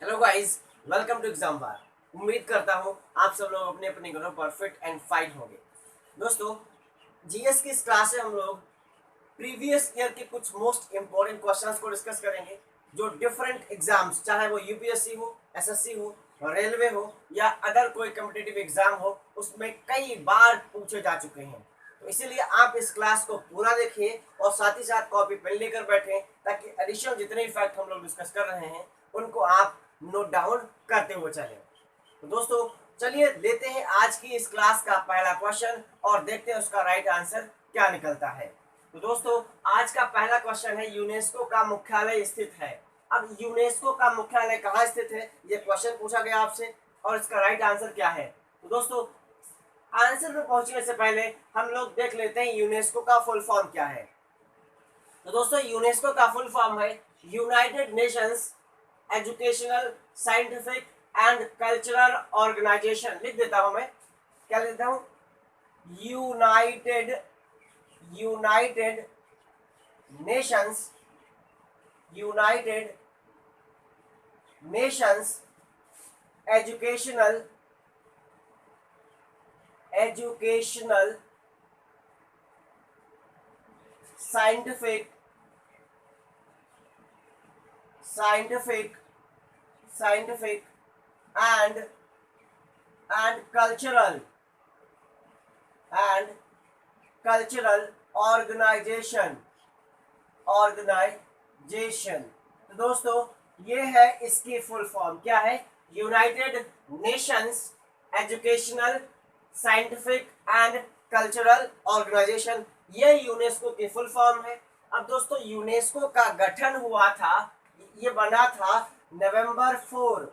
Hello guys, welcome to exam bar. उम्मीद करता हूँ आप सब लोग अपने अपने घरों पर फिट एंड फाइन होंगे। दोस्तों, जीएस की इस क्लास से हम लोग प्रीवियस ईयर के कुछ मोस्ट इंपॉर्टेंट क्वेश्चंस को डिस्कस करेंगे जो डिफरेंट एग्जाम्स, चाहे वो यूपीएससी हो, एसएससी हो, रेलवे हो या अदर कोई कम्पिटिटिव एग्जाम हो, उसमें कई बार पूछे जा चुके हैं। तो इसीलिए आप इस क्लास को पूरा देखिए और साथ ही साथ कॉपी पेन लेकर बैठें ताकि एडिशनल जितने फैक्ट हम लोग डिस्कस कर रहे हैं उनको आप नोट डाउन करते हुए चलें। तो दोस्तों, चलिए लेते हैं आज की इस क्लास का पहला क्वेश्चन और देखते हैं उसका राइट आंसर क्या निकलता है। तो दोस्तों, आज का पहला क्वेश्चन है, यूनेस्को का मुख्यालय स्थित है। अब यूनेस्को का मुख्यालय कहाँ स्थित है, ये क्वेश्चन पूछा गया आपसे और इसका राइट आंसर क्या है। तो दोस्तों, आंसर में पहुंचने से पहले हम लोग देख लेते हैं यूनेस्को का फुल फॉर्म क्या है। तो दोस्तों, यूनेस्को का फुल फॉर्म है United Nations Educational, Scientific and Cultural Organization. लिख देता हूं मैं, क्या लिख देता हूं, United United Nations United Nations Educational Scientific and Cultural Organization. तो दोस्तों, ये है इसकी फुल फॉर्म, क्या है, United Nations Educational, Scientific and Cultural Organization. ये यूनेस्को की फुल फॉर्म है। अब दोस्तों, यूनेस्को का गठन हुआ था, ये बना था नवंबर 4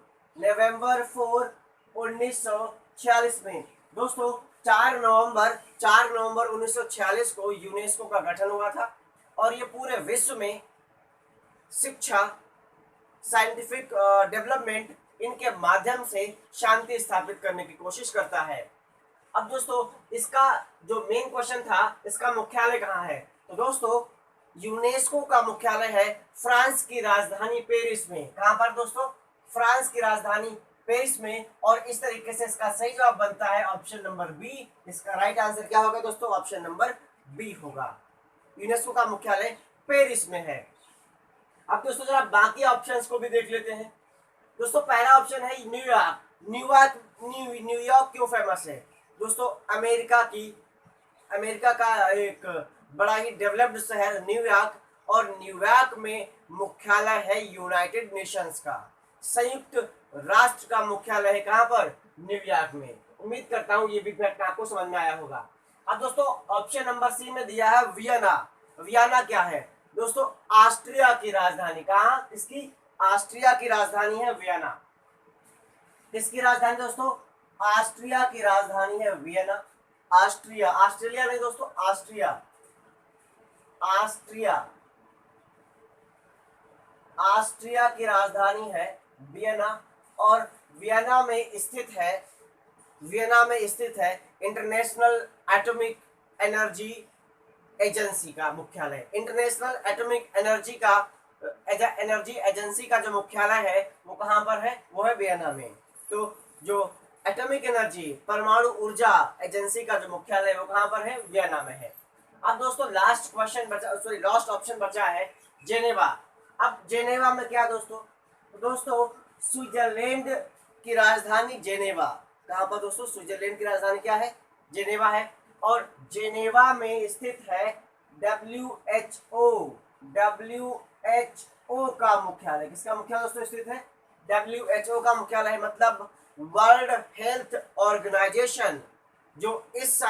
1946 में। दोस्तों, 4 नवंबर 1946 को यूनेस्को का गठन हुआ था और ये पूरे विश्व में शिक्षा, साइंटिफिक डेवलपमेंट, इनके माध्यम से शांति स्थापित करने की कोशिश करता है। अब दोस्तों, इसका जो मेन क्वेश्चन था, इसका मुख्यालय कहाँ है। तो दोस्तों, यूनेस्को का मुख्यालय है फ्रांस की राजधानी पेरिस में। कहाँ पर दोस्तों, फ्रांस की राजधानी पेरिस में। और इस तरीके से इसका सही जवाब बनता है ऑप्शन नंबर बी। इसका राइट आंसर क्या होगा दोस्तों, ऑप्शन नंबर बी होगा। यूनेस्को का मुख्यालय पेरिस में है। अब दोस्तों, जरा बाकी ऑप्शंस को भी देख लेते हैं। दोस्तों, पहला ऑप्शन है न्यूयॉर्क। न्यूयॉर्क क्यों फेमस है दोस्तों, अमेरिका का एक बड़ा ही डेवलप्ड शहर न्यूयॉर्क, और न्यूयॉर्क में मुख्यालय है यूनाइटेड नेशंस का। संयुक्त राष्ट्र का मुख्यालय है कहां पर, न्यूयॉर्क में। उम्मीद करता हूं ये भी फैक्ट आपको समझ में आया होगा। अब दोस्तों, ऑप्शन नंबर सी में दिया है वियना। वियना क्या है दोस्तों, ऑस्ट्रिया की राजधानी। कहाँ, इसकी ऑस्ट्रिया की राजधानी है वियना। किसकी राजधानी दोस्तों, ऑस्ट्रिया की राजधानी है वियना। ऑस्ट्रेलिया नहीं दोस्तों, ऑस्ट्रिया की राजधानी है वियना। और वियना में स्थित है इंटरनेशनल एटॉमिक एनर्जी एजेंसी का मुख्यालय। इंटरनेशनल एटॉमिक एनर्जी एजेंसी का जो मुख्यालय है वो कहाँ पर है, वो है वियना में। तो जो एटॉमिक एनर्जी, परमाणु ऊर्जा एजेंसी का जो मुख्यालय है वो कहाँ पर है, वियना में है। अब दोस्तों, लास्ट ऑप्शन बचा है जेनेवा। अब जेनेवा में क्या दोस्तों, तो दोस्तों स्विट्जरलैंड की राजधानी जेनेवा। कहाँ पर दोस्तों, स्विट्जरलैंड की राजधानी क्या है, जेनेवा है। और जेनेवा में स्थित है WHO का मुख्यालय। किसका मुख्यालय दोस्तों स्थित है, WHO का मुख्यालय है, मतलब वर्ल्ड हेल्थ ऑर्गेनाइजेशन, जो इस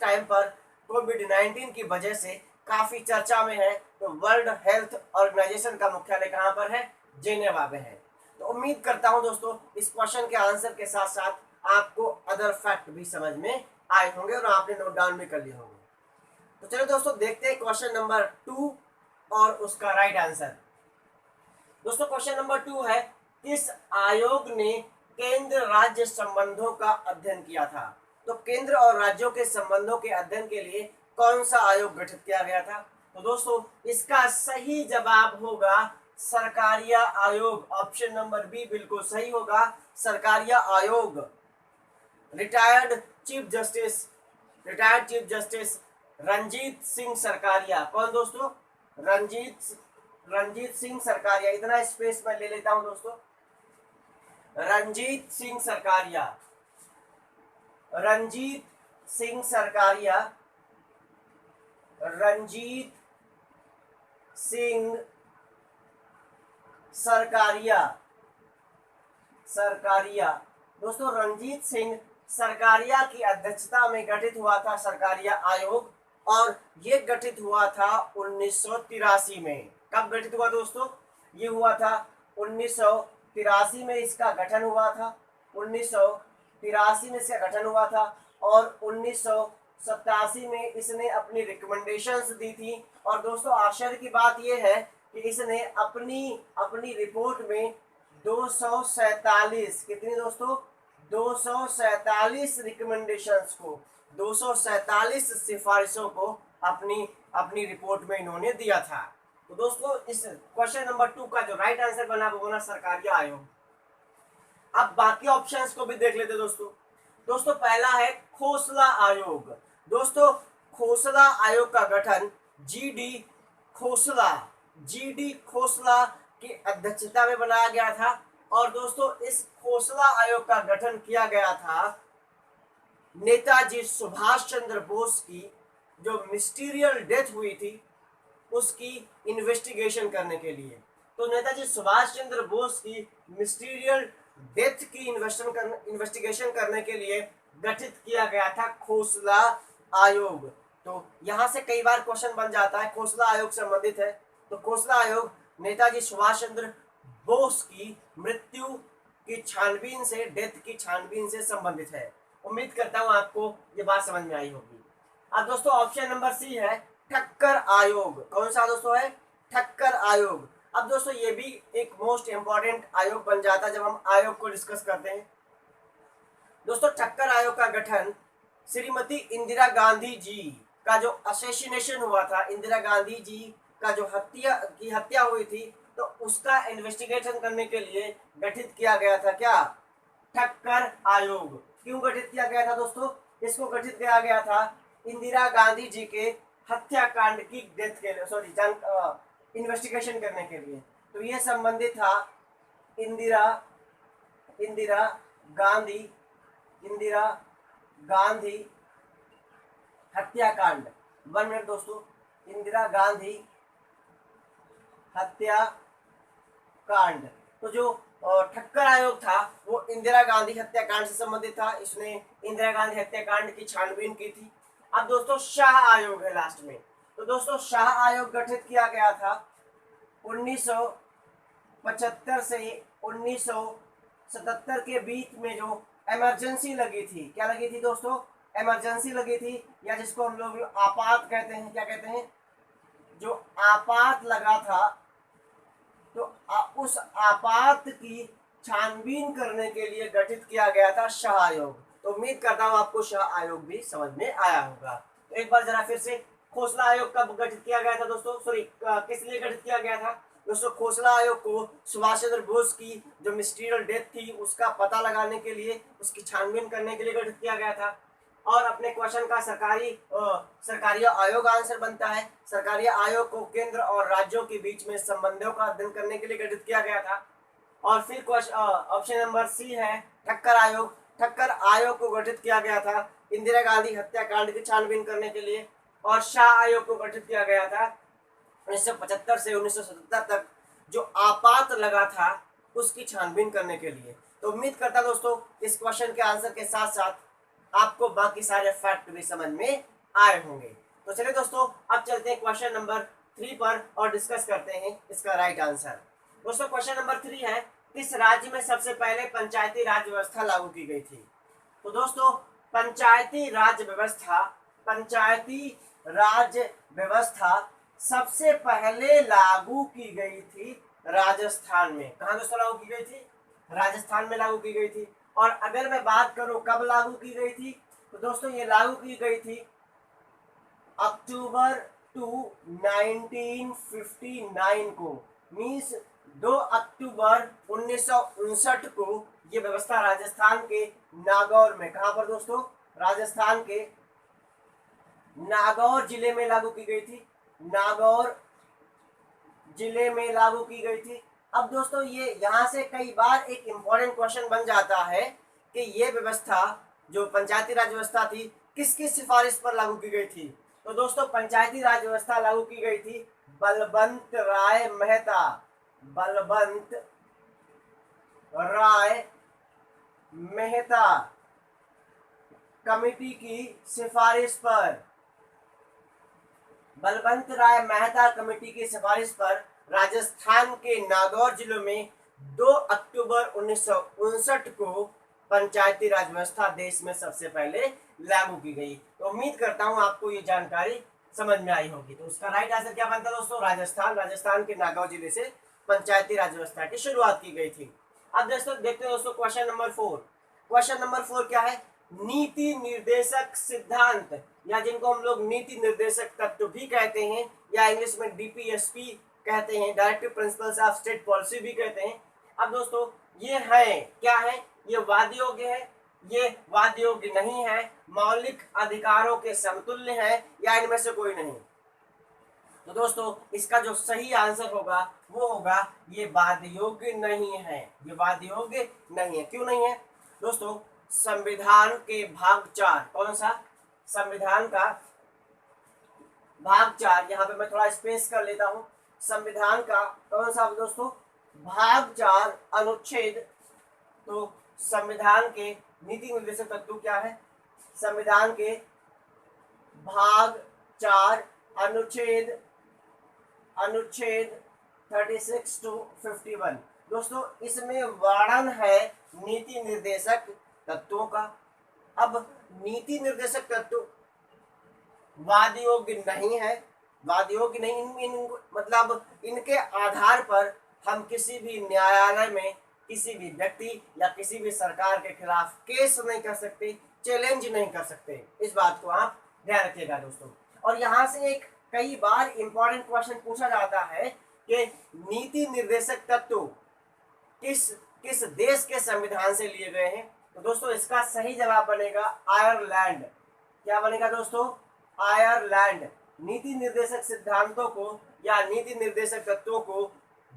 टाइम पर कोविड-19 की वजह से काफी चर्चा में है। तो वर्ल्ड हेल्थ ऑर्गेनाइजेशन का मुख्यालय कहाँ पर है, जेनेवा में है। तो उम्मीद करता हूं दोस्तों, इस क्वेश्चन के आंसर के साथ साथ आपको अदर फैक्ट भी समझ में आए होंगे और आपने नोट डाउन भी कर लिए होंगे। तो चलो दोस्तों, देखते हैं क्वेश्चन नंबर 2 और उसका राइट आंसर। दोस्तों, क्वेश्चन नंबर 2 है, किस आयोग ने केंद्र राज्य संबंधों का अध्ययन किया था। तो केंद्र और राज्यों के संबंधों के अध्ययन के लिए कौन सा आयोग गठित किया गया था। तो दोस्तों, इसका सही जवाब होगा सरकारिया आयोग, ऑप्शन नंबर बी बिल्कुल सही होगा, सरकारिया आयोग। Retired chief justice, retired chief justice Ranjit Singh Sarkaria. कौन दोस्तों? रंजीत सिंह सरकारिया। इतना स्पेस मैं ले लेता हूं दोस्तों। रंजीत सिंह सरकारिया, रंजीत सिंह सरकारिया, रंजीत सिंह सरकारिया, सरकारिया। दोस्तों रंजीत सिंह सरकारिया की अध्यक्षता में गठित हुआ था सरकारिया आयोग, और ये गठित हुआ था 1983 में। कब गठित हुआ दोस्तों? ये हुआ था 1983 में, इसका गठन हुआ था। 1983 में इसका गठन हुआ था, और 1987 में इसने अपनी रिकमेंडेशंस दी थी। और दोस्तों आश्चर्य की बात यह है कि इसने अपनी रिपोर्ट में 247, कितनी दोस्तों? 247 रिकमेंडेशंस को, 247 सिफारिशों को अपनी रिपोर्ट में इन्होंने दिया था। तो दोस्तों इस क्वेश्चन नंबर 2 का जो राइट आंसर बना वो बना सरकारिया आयोग। अब बाकी ऑप्शंस को भी देख लेते दोस्तों। दोस्तों पहला है खोसला आयोग। दोस्तों खोसला आयोग का गठन जीडी खोसला की अध्यक्षता में बनाया गया था। और दोस्तों इस खोसला आयोग का गठन किया गया था नेताजी सुभाष चंद्र बोस की जो मिस्टीरियल डेथ हुई थी उसकी इन्वेस्टिगेशन करने के लिए। तो नेताजी सुभाष चंद्र बोस की मिस्टीरियल डेथ की इन्वेस्टिगेशन करने के लिए गठित किया गया था खोसला आयोग। तो यहाँ से कई बार क्वेश्चन बन जाता है, खोसला आयोग संबंधित है। तो खोसला आयोग नेताजी सुभाष चंद्र बोस की मृत्यु की छानबीन से, डेथ की छानबीन से संबंधित है। उम्मीद करता हूं आपको ये बात समझ में आई होगी। अब दोस्तों ऑप्शन नंबर सी है ठक्कर आयोग। कौन सा दोस्तों है? ठक्कर आयोग। अब दोस्तों ये भी एक मोस्ट इंपॉर्टेंट आयोग बन जाता है जब हम आयोग को डिस्कस करते हैं। दोस्तों ठक्कर आयोग का गठन श्रीमती इंदिरा गांधी जी का जो असैसिनेशन हुआ था, इंदिरा गांधी जी का जो हत्या हुई थी, तो उसका इन्वेस्टिगेशन करने के लिए गठित किया गया था क्या? ठक्कर आयोग। क्यों गठित किया गया था दोस्तों? इसको गठित किया गया था इंदिरा गांधी जी के हत्याकांड की डेथ के लिए, सॉरी इन्वेस्टिगेशन करने के लिए। तो ये संबंधित था इंदिरा गांधी हत्याकांड। 1 मिनट दोस्तों, इंदिरा गांधी हत्याकांड। तो जो ठक्कर आयोग था वो इंदिरा गांधी हत्याकांड से संबंधित था। इसने इंदिरा गांधी हत्याकांड की छानबीन की थी। अब दोस्तों शाह आयोग है लास्ट में। तो दोस्तों शाह आयोग गठित किया गया था 1975 से 1977 के बीच में। जो इमरजेंसी लगी थी, क्या लगी थी दोस्तों? इमरजेंसी लगी थी, या जिसको हम लोग आपात कहते हैं। क्या कहते हैं? जो आपात लगा था, तो उस आपात की छानबीन करने के लिए गठित किया गया था शाह आयोग। तो उम्मीद करता हूं आपको शाह आयोग भी समझ में आया होगा। तो एक बार जरा फिर से, खोसला आयोग कब गठित किया गया था दोस्तों? सॉरी किस लिए गठित किया गया था दोस्तों? खोसला आयोग को सुभाष चंद्र बोस की जो मिस्टीरियल डेथ थी उसका पता लगाने के लिए, उसकी छानबीन करने के लिए गठित किया गया था। और अपने क्वेश्चन का सरकारी आयोग आंसर बनता है। सरकारी आयोग को केंद्र और राज्यों के बीच में संबंधों का अध्ययन करने के लिए गठित किया गया था। और फिर ऑप्शन नंबर सी है ठक्कर आयोग। ठक्कर आयोग को गठित किया गया था इंदिरा गांधी हत्याकांड की छानबीन करने के लिए। और शाह आयोग को गठित किया गया था 1975 से 1977 तक जो आपात लगा था उसकी छानबीन करने के लिए। तो उम्मीद करता दोस्तों इस क्वेश्चन के आंसर के साथ साथ आपको बाकी सारे फैक्ट भी समझ में आए होंगे। तो चलिए दोस्तों अब चलते हैं क्वेश्चन नंबर 3 पर और डिस्कस करते हैं इसका राइट आंसर। दोस्तों क्वेश्चन नंबर 3 है किस राज्य में सबसे पहले पंचायती राज व्यवस्था लागू की गई थी? तो दोस्तों पंचायती राज व्यवस्था सबसे पहले लागू की गई थी राजस्थान में। कहां दोस्तों लागू की गई थी? राजस्थान में लागू की गई थी। और अगर मैं बात करूं कब लागू की गई थी, तो दोस्तों ये लागू की गई थी अक्टूबर 2, 1959 को। मीन्स 2 अक्टूबर 1959 को ये व्यवस्था राजस्थान के नागौर में, कहां पर दोस्तों, राजस्थान के नागौर जिले में लागू की गई थी। नागौर जिले में लागू की गई थी। अब दोस्तों ये यहां से कई बार एक इंपॉर्टेंट क्वेश्चन बन जाता है कि ये व्यवस्था जो पंचायती राज व्यवस्था थी किसकी सिफारिश पर लागू की गई थी। तो दोस्तों पंचायती राज व्यवस्था लागू की गई थी बलवंत राय मेहता, बलवंत राय मेहता कमेटी की सिफारिश पर, बलवंत राय मेहता कमेटी की सिफारिश पर राजस्थान के नागौर जिलों में 2 अक्टूबर 1959 को पंचायती राज व्यवस्था देश में सबसे पहले लागू की गई। तो उम्मीद करता हूं आपको ये जानकारी समझ में आई होगी। तो उसका राइट आंसर क्या बनता है दोस्तों, राजस्थान। राजस्थान के नागौर जिले से पंचायती राज व्यवस्था की शुरुआत की गई थी। अब दोस्तों देखते हैं दोस्तों क्वेश्चन नंबर 4। क्वेश्चन नंबर 4 क्या है, नीति निर्देशक सिद्धांत, या जिनको हम लोग नीति निर्देशक तत्व भी कहते हैं, या इंग्लिश में डीपीएसपी कहते हैं, directive principles of state policy भी कहते हैं। अब दोस्तों ये है क्या है, ये वाद योग्य है, ये वाद योग्य नहीं है, मौलिक अधिकारों के समतुल्य है, या इनमें से कोई नहीं। तो दोस्तों इसका जो सही आंसर होगा वो होगा ये वाद योग्य नहीं है, ये वाद योग्य नहीं है। क्यों नहीं है दोस्तों, संविधान के भाग 4, कौन सा, संविधान का भाग 4, यहाँ पे मैं थोड़ा स्पेस कर लेता हूँ, संविधान का कौन सा दोस्तों, भाग 4 अनुच्छेद, तो संविधान के नीति निर्देशक तत्व क्या है, संविधान के भाग 4 अनुच्छेद 36 to 51 दोस्तों इसमें वर्णन है नीति निर्देशक तत्वों का। अब नीति निर्देशक तत्व वाद योग्य नहीं है, वाद योग्य नहीं, मतलब इनके आधार पर हम किसी भी न्यायालय में किसी भी व्यक्ति या किसी भी सरकार के खिलाफ केस नहीं कर सकते, चैलेंज नहीं कर सकते। इस बात को आप ध्यान रखिएगा दोस्तों। और यहाँ से एक कई बार इंपॉर्टेंट क्वेश्चन पूछा जाता है कि नीति निर्देशक तत्व किस किस देश के संविधान से लिए गए हैं। तो दोस्तों इसका सही जवाब बनेगा आयरलैंड। क्या बनेगा दोस्तों, आयरलैंड। नीति निर्देशक सिद्धांतों को या नीति निर्देशक तत्वों को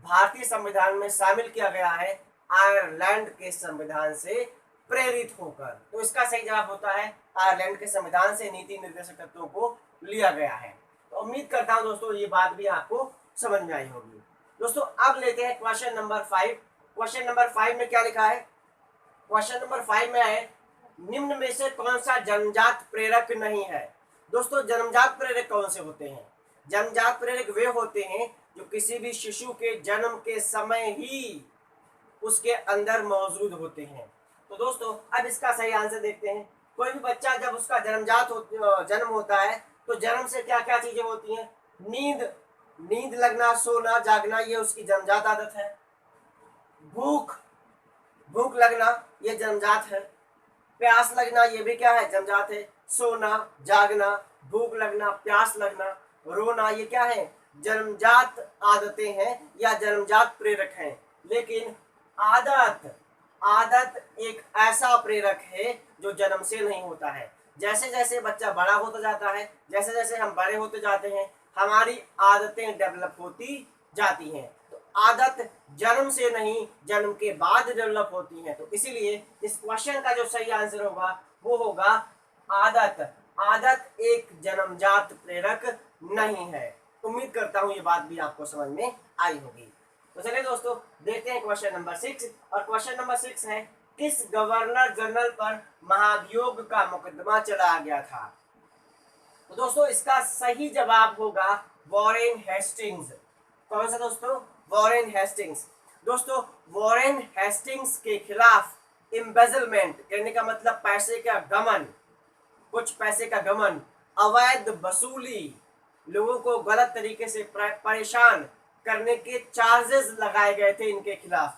भारतीय संविधान में शामिल किया गया है आयरलैंड के संविधान से प्रेरित होकर। तो इसका सही जवाब होता है आयरलैंड के संविधान से नीति निर्देशक तत्वों को लिया गया है। तो उम्मीद करता हूं दोस्तों ये बात भी आपको समझ में आई होगी। दोस्तों अब लेते हैं क्वेश्चन नंबर 5। क्वेश्चन नंबर 5 में क्या लिखा है, क्वेश्चन नंबर 5 में है निम्न में से कौन सा जन्मजात प्रेरक नहीं है। दोस्तों जन्मजात प्रेरक कौन से होते हैं, जन्मजात प्रेरक वे होते हैं जो किसी भी शिशु के जन्म के समय ही उसके अंदर मौजूद होते हैं। तो दोस्तों अब इसका सही आंसर देखते हैं। कोई भी बच्चा जब उसका जन्म होता है तो जन्म से क्या क्या चीजें होती हैं, नींद लगना, सोना, जागना, ये उसकी जन्मजात आदत है। भूख लगना ये जन्मजात है। प्यास लगना ये भी क्या है, जन्मजात है। सोना, जागना, भूख लगना, प्यास लगना, रोना ये क्या है, जन्मजात आदतें हैं या जन्मजात प्रेरक हैं। लेकिन आदत एक ऐसा प्रेरक है जो जन्म से नहीं होता है। जैसे जैसे बच्चा बड़ा होता जाता है, जैसे जैसे हम बड़े होते जाते हैं, हमारी आदतें डेवलप होती जाती हैं। तो आदत जन्म से नहीं, जन्म के बाद डेवलप होती हैं। तो इसीलिए इस क्वेश्चन का जो सही आंसर होगा वो होगा आदत एक जन्मजात प्रेरक नहीं है। उम्मीद करता हूं ये बात भी आपको समझ में आई होगी। तो चलिए दोस्तों देखते हैं क्वेश्चन नंबर 6। और क्वेश्चन नंबर 6 है किस गवर्नर जनरल पर महाभियोग का मुकदमा चलाया गया था। तो दोस्तों इसका सही जवाब होगा वॉरेन हेस्टिंग्स। कौन सा दोस्तों, वॉरेन हेस्टिंग्स। दोस्तों वॉरेन हेस्टिंग्स के खिलाफ एम्बेजलमेंट कहने का मतलब पैसे का गमन, कुछ पैसे का गमन, अवैध वसूली, लोगों को गलत तरीके से परेशान करने के चार्जेस लगाए गए थे इनके खिलाफ।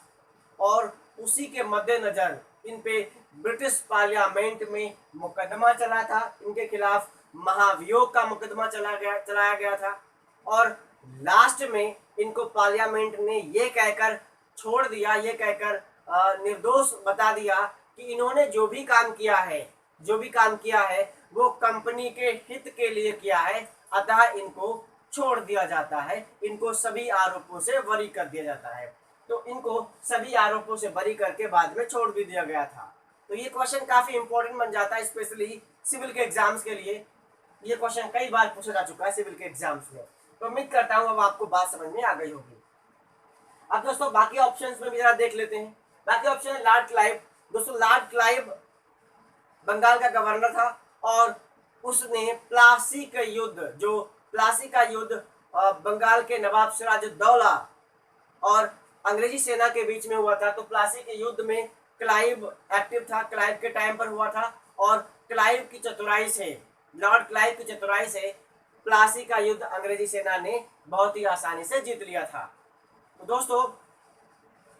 और उसी के मद्देनजर इन पे ब्रिटिश पार्लियामेंट में मुकदमा चला था, इनके खिलाफ महाभियोग का मुकदमा चलाया गया था। और लास्ट में इनको पार्लियामेंट ने ये कहकर छोड़ दिया, ये कहकर निर्दोष बता दिया कि इन्होंने जो भी काम किया है वो कंपनी के हित के लिए किया है, अतः इनको छोड़ दिया जाता है, इनको सभी आरोपों से बरी कर दिया जाता है। तो इनको सभी आरोपों से बरी करके बाद में छोड़ भी दिया गया था। तो ये क्वेश्चन काफी इंपॉर्टेंट बन जाता है, स्पेशली सिविल के एग्जाम्स के लिए। ये क्वेश्चन कई बार पूछा जा चुका है सिविल के एग्जाम्स में। तो उम्मीद करता हूँ अब आपको बात समझ में आ गई होगी। अब दोस्तों बाकी ऑप्शंस में भी जरा देख लेते हैं। बाकी ऑप्शन है लॉर्ड क्लाइव। दोस्तों लॉर्ड क्लाइव बंगाल का गवर्नर था और उसने प्लासी का युद्ध बंगाल के नवाब सिराजुद्दौला और अंग्रेजी सेना के बीच में हुआ था। तो प्लासी के युद्ध में क्लाइव एक्टिव था, क्लाइव के टाइम पर हुआ था और क्लाइव की चतुराई से, लॉर्ड क्लाइव की चतुराई से प्लासी का युद्ध अंग्रेजी सेना ने बहुत ही आसानी से जीत लिया था। तो दोस्तों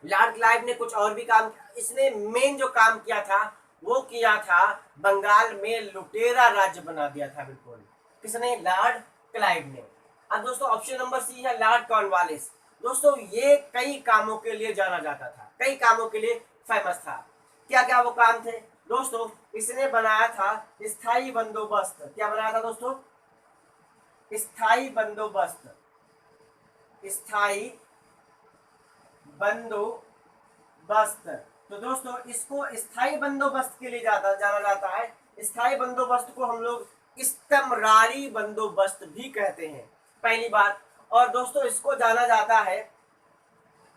लॉर्ड क्लाइव ने कुछ और भी काम, इसने मेन जो काम किया था वो किया था बंगाल में लुटेरा राज्य बना दिया था। बिल्कुल किसने? लॉर्ड क्लाइव ने। अब दोस्तों ऑप्शन नंबर सी है लॉर्ड कॉर्नवालिस। दोस्तों ये कई कामों के लिए जाना जाता था, कई कामों के लिए फेमस था। क्या क्या वो काम थे? दोस्तों इसने बनाया था स्थायी बंदोबस्त। क्या बनाया था दोस्तों? स्थायी बंदोबस्त। स्थायी बंदोबस्त। तो दोस्तों इसको स्थायी बंदोबस्त के लिए जाना जाता है। स्थायी बंदोबस्त को हम लोग इस्तमरारी बंदोबस्त भी कहते हैं, पहली बात। और दोस्तों इसको जाना जाता है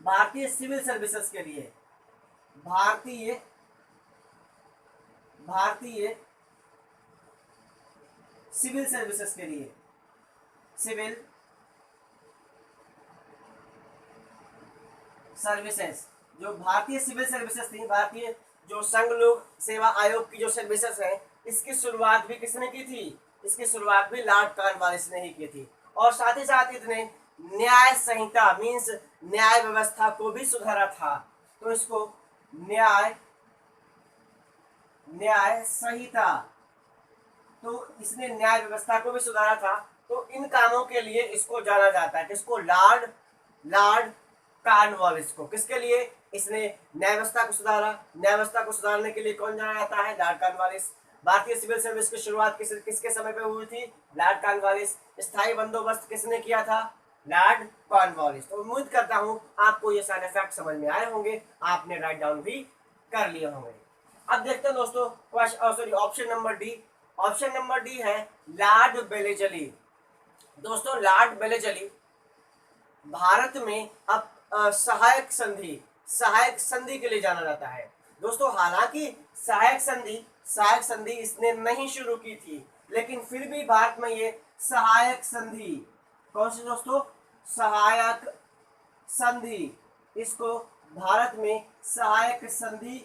भारतीय सिविल सर्विसेज के लिए, भारतीय सिविल सर्विसेज के लिए, सिविल सर्विसेज, जो भारतीय सिविल सर्विसेज थी, भारतीय जो संघ लोक सेवा आयोग की जो सर्विसेज है, इसकी शुरुआत भी किसने की थी? इसकी शुरुआत भी लॉर्ड कॉर्नवालिस ने ही की थी। और साथ ही साथ इसने न्याय संहिता मीन्स न्याय व्यवस्था को भी सुधारा था। तो इसको न्याय संहिता, तो इसने न्याय व्यवस्था को भी सुधारा था। तो इन कामों के लिए इसको जाना जाता है, किसको? लॉर्ड कॉर्नवालिस को। किसके लिए? इसने न्याय व्यवस्था को सुधारा। न्याय व्यवस्था को सुधारने के लिए कौन जाना जाता है? Lord Cornwallis. भारतीय सिविल सर्विस की शुरुआत किसके समय पे हुई थी? Lord Cornwallis. स्थायी बंदोबस्त किसने किया था? Lord Cornwallis. तो उम्मीद करता हूं आपको ये सारे फैक्ट समझ में आए होंगे, आपने राइट डाउन भी कर लिए होंगे। अब देखते हैं दोस्तों option number D. Option number D है लॉर्ड बेलेजली। दोस्तों लॉर्ड बेलेजली भारत में अब सहायक संधि के लिए जाना जाता है। दोस्तों हालांकि सहायक संधि इसने नहीं शुरू की थी, लेकिन फिर भी भारत में ये सहायक संधि, कौन सी दोस्तों? सहायक संधि। इसको भारत में सहायक संधि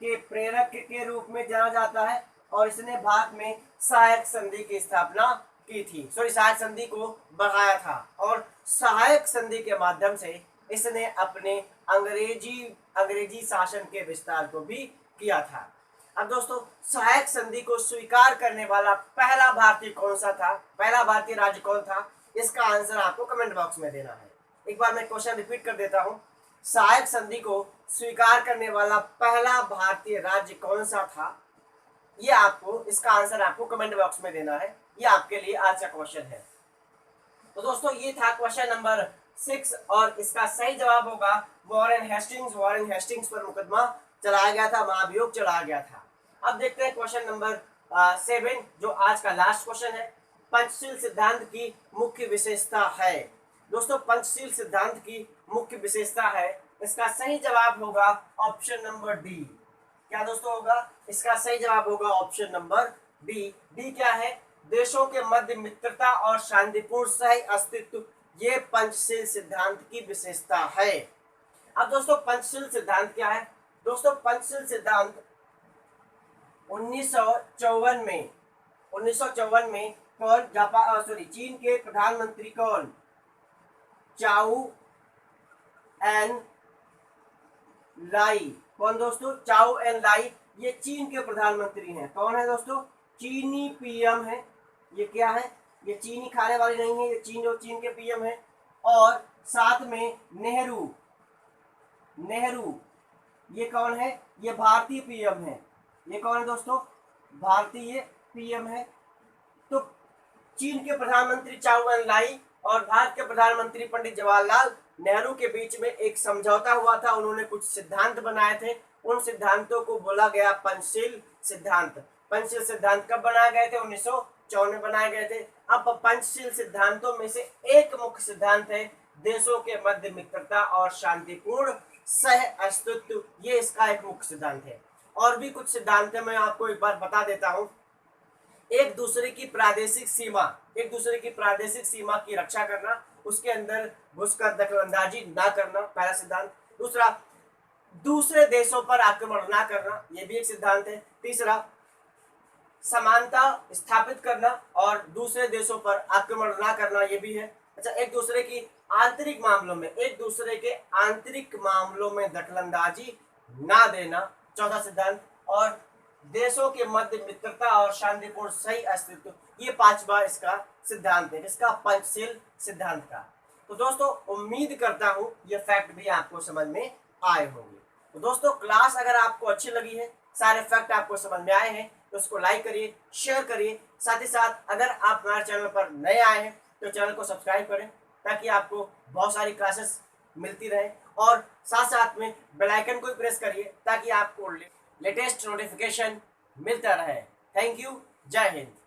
के प्रेरक के रूप में जाना जाता है और इसने भारत में सहायक संधि की स्थापना की थी, सहायक संधि को बढ़ाया था और सहायक संधि के माध्यम से इसने अपने अंग्रेजी शासन के विस्तार को भी किया था। अब दोस्तों सहायक संधि को स्वीकार करने वाला पहला भारतीय कौन सा था? पहला भारतीय राज्य कौन था? इसका आंसर आपको कमेंट बॉक्स में देना है। एक बार मैं क्वेश्चन रिपीट कर देता हूं, सहायक संधि को स्वीकार करने वाला पहला भारतीय राज्य कौन सा था? ये आपको, इसका आंसर आपको कमेंट बॉक्स में देना है। ये आपके लिए आज का क्वेश्चन है। तो दोस्तों ये था क्वेश्चन नंबर 6 और इसका सही जवाब होगा वॉरेन हेस्टिंग्स। वॉरेन हेस्टिंग्स पर मुकदमा चलाया गया था, महाभियोग चलाया गया था। अब देखते हैं क्वेश्चन नंबर 7 जो आज का लास्ट क्वेश्चन है। पंचशील सिद्धांत की मुख्य विशेषता है। दोस्तों पंचशील सिद्धांत की मुख्य विशेषता है, इसका सही जवाब होगा ऑप्शन नंबर डी। क्या दोस्तों होगा? इसका सही जवाब होगा ऑप्शन नंबर डी। डी क्या है? देशों के मध्य मित्रता और शांतिपूर्ण सह अस्तित्व, ये पंचशील सिद्धांत की विशेषता है। अब दोस्तों पंचशील सिद्धांत क्या है? दोस्तों पंचशील सिद्धांत 1954 में कौन चीन के प्रधानमंत्री कौन? चाउ एन लाई। कौन दोस्तों? चाउ एन लाई। ये चीन के प्रधानमंत्री हैं। कौन है दोस्तों? चीनी पीएम है। ये क्या है? ये चीनी खाने वाली नहीं है, ये चीन के पीएम है। और साथ में नेहरू, नेहरू ये कौन है? ये भारतीय पीएम है। ये कौन है दोस्तों? भारतीय पीएम है। तो चीन के प्रधानमंत्री चाउ एन लाई और भारत के प्रधानमंत्री पंडित जवाहरलाल नेहरू के बीच में एक समझौता हुआ था। उन्होंने कुछ सिद्धांत बनाए थे, उन सिद्धांतों को बोला गया पंचशील सिद्धांत। पंचशील सिद्धांत कब बनाए गए थे? 1954 में बनाए गए थे। अब पंचशील सिद्धांतों में से एक मुख्य सिद्धांत है देशों के मध्य मित्रता और शांतिपूर्ण सह अस्तित्व। ये इसका एक मुख्य सिद्धांत है। और भी कुछ सिद्धांत है, मैं आपको एक बार बता देता हूं। एक दूसरे की प्रादेशिक सीमा, एक दूसरे की प्रादेशिक सीमा की रक्षा करना, उसके अंदर घुसकर दखलंदाजी ना करना, पहला सिद्धांत। दूसरा, दूसरे देशों पर आक्रमण ना करना, यह भी एक सिद्धांत है। तीसरा, समानता स्थापित करना और दूसरे देशों पर आक्रमण ना करना, यह भी है। अच्छा, एक दूसरे की आंतरिक मामलों में, एक दूसरे के आंतरिक मामलों में दखलंदाजी ना देना, चौथा सिद्धांत। और देशों के मध्य मित्रता और शांतिपूर्ण सही अस्तित्व, ये पांचवा इसका सिद्धांत है, इसका पंचशील सिद्धांत का। तो दोस्तों, उम्मीद करता हूं ये फैक्ट भी आपको समझ में आए होंगे। तो दोस्तों, क्लास अगर आपको अच्छी लगी है, सारे फैक्ट आपको समझ में आए हैं, तो उसको लाइक करिए, शेयर करिए। साथ ही साथ अगर आप हमारे चैनल पर नए आए हैं तो चैनल को सब्सक्राइब करें, ताकि आपको बहुत सारी क्लासेस मिलती रहे। और साथ साथ में बेल आइकन को प्रेस करिए, ताकि आपको लेटेस्ट नोटिफिकेशन मिलता रहे। Thank you. जय हिंद।